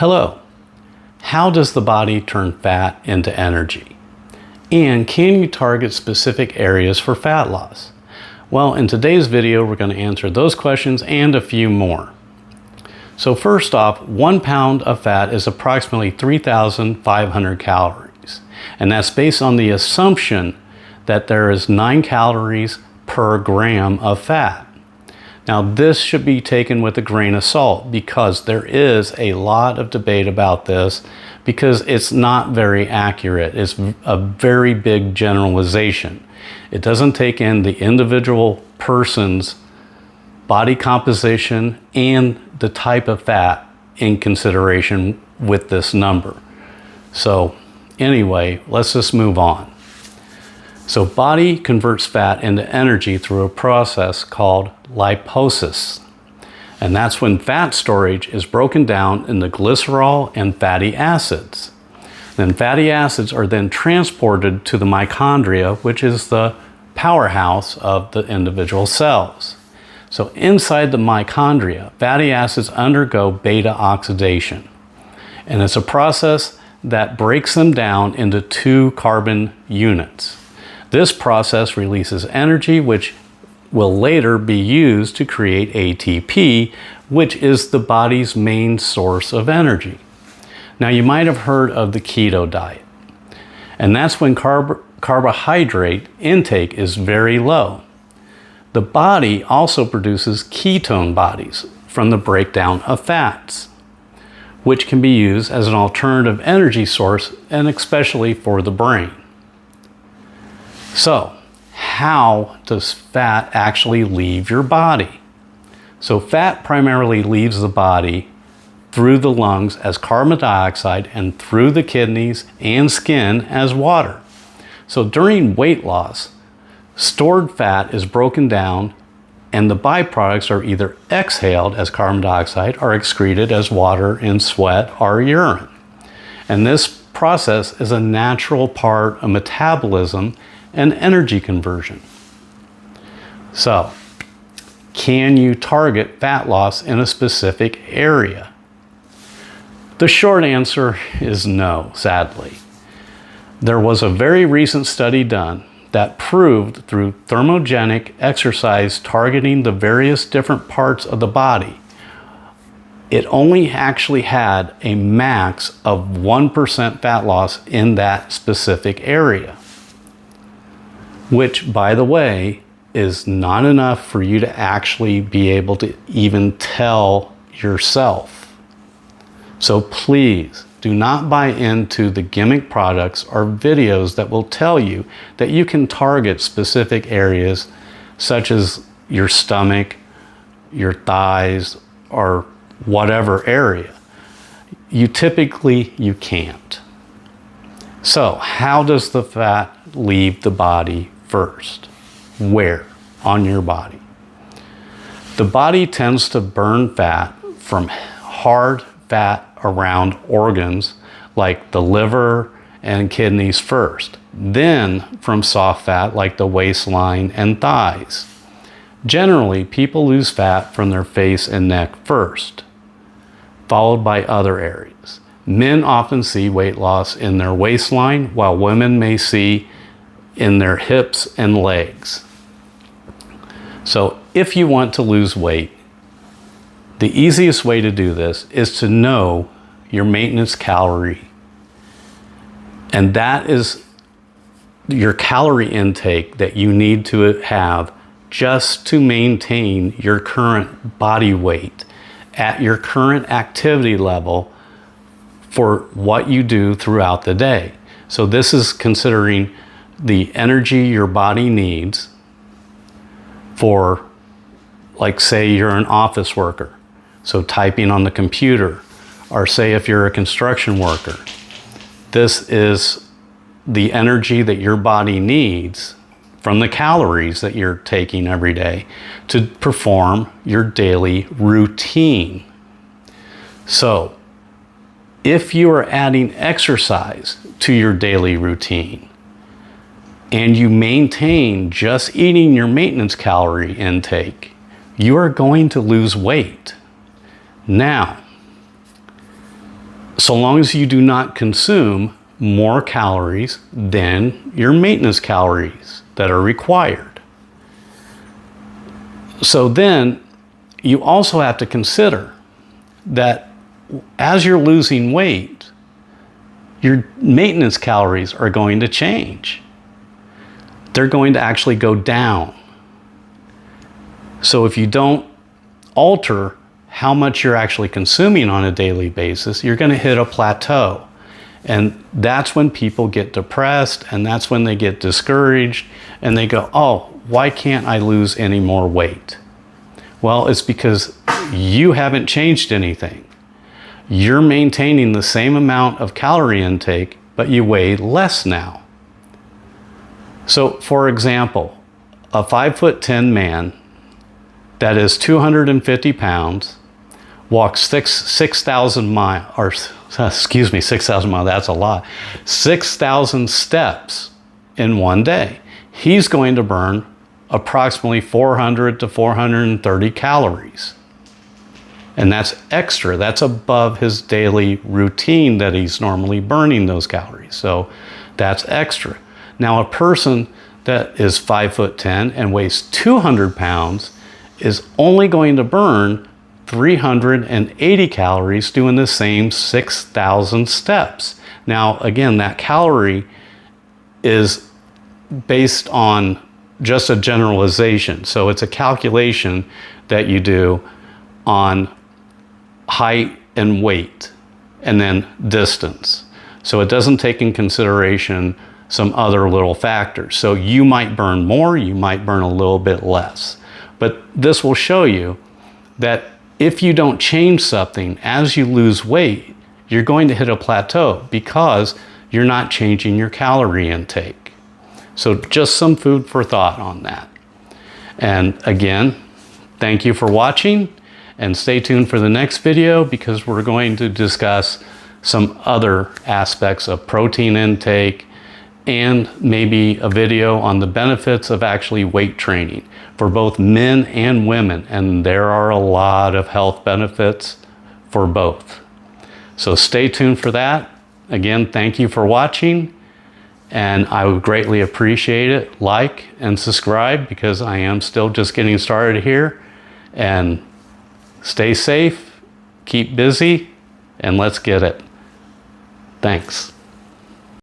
Hello. How does the body turn fat into energy? And can you target specific areas for fat loss? Well, in today's video, we're going to answer those questions and a few more. So first off, 1 pound of fat is approximately 3,500 calories. And that's based on the assumption that there is 9 calories per gram of fat. Now, this should be taken with a grain of salt because there is a lot of debate about this because it's not very accurate. It's a very big generalization. It doesn't take in the individual person's body composition and the type of fat in consideration with this number. So anyway, let's just move on. So body converts fat into energy through a process called lipolysis. And that's when fat storage is broken down into glycerol and fatty acids. Then fatty acids are then transported to the mitochondria, which is the powerhouse of the individual cells. So inside the mitochondria, fatty acids undergo beta oxidation. And it's a process that breaks them down into 2 carbon units. This process releases energy, which will later be used to create ATP, which is the body's main source of energy. Now, you might have heard of the keto diet, and that's when carbohydrate intake is very low. The body also produces ketone bodies from the breakdown of fats, which can be used as an alternative energy source and especially for the brain. So, how does fat actually leave your body? So fat primarily leaves the body through the lungs as carbon dioxide and through the kidneys and skin as water. So during weight loss, stored fat is broken down and the byproducts are either exhaled as carbon dioxide or excreted as water in sweat or urine. And this process is a natural part of metabolism and energy conversion. So, can you target fat loss in a specific area? The short answer is no, sadly. There was a very recent study done that proved through thermogenic exercise targeting the various different parts of the body, it only actually had a max of 1% fat loss in that specific area. Which, by the way, is not enough for you to actually be able to even tell yourself. So please do not buy into the gimmick products or videos that will tell you that you can target specific areas such as your stomach, your thighs, or whatever area. You can't. So how does the fat leave the body first? Where on your body? The body tends to burn fat from hard fat around organs like the liver and kidneys first, then from soft fat like the waistline and thighs. Generally, people lose fat from their face and neck first, followed by other areas. Men often see weight loss in their waistline, while women may see in their hips and legs. So if you want to lose weight, the easiest way to do this is to know your maintenance calorie. And that is your calorie intake that you need to have just to maintain your current body weight at your current activity level for what you do throughout the day. So this is considering the energy your body needs for, like, say you're an office worker, so typing on the computer, or say if you're a construction worker. This is the energy that your body needs from the calories that you're taking every day to perform your daily routine. So if you are adding exercise to your daily routine and you maintain just eating your maintenance calorie intake, you are going to lose weight. Now, so long as you do not consume more calories than your maintenance calories that are required. So then you also have to consider that as you're losing weight, your maintenance calories are going to change. They're going to actually go down. So if you don't alter how much you're actually consuming on a daily basis, you're going to hit a plateau. And that's when people get depressed, and that's when they get discouraged, and they go, oh, why can't I lose any more weight? Well, it's because you haven't changed anything. You're maintaining the same amount of calorie intake, but you weigh less now. So, for example, a 5'10" man that is 250 pounds walks 6,000 miles, or 6,000 miles, that's a lot, 6,000 steps in one day. He's going to burn approximately 400 to 430 calories. And that's extra. That's above his daily routine that he's normally burning those calories. So that's extra. Now, a person that is 5'10" and weighs 200 pounds is only going to burn 380 calories doing the same 6,000 steps. Now, again, that calorie is based on just a generalization. So it's a calculation that you do on height and weight and then distance. So it doesn't take in consideration some other little factors. So you might burn more, you might burn a little bit less. But this will show you that if you don't change something as you lose weight, you're going to hit a plateau because you're not changing your calorie intake. So just some food for thought on that. And again, thank you for watching, and stay tuned for the next video because we're going to discuss some other aspects of protein intake and maybe a video on the benefits of actually weight training for both men and women. And there are a lot of health benefits for both. So stay tuned for that. Again, thank you for watching, and I would greatly appreciate it. Like and subscribe because I am still just getting started here. And stay safe, keep busy, and let's get it. Thanks.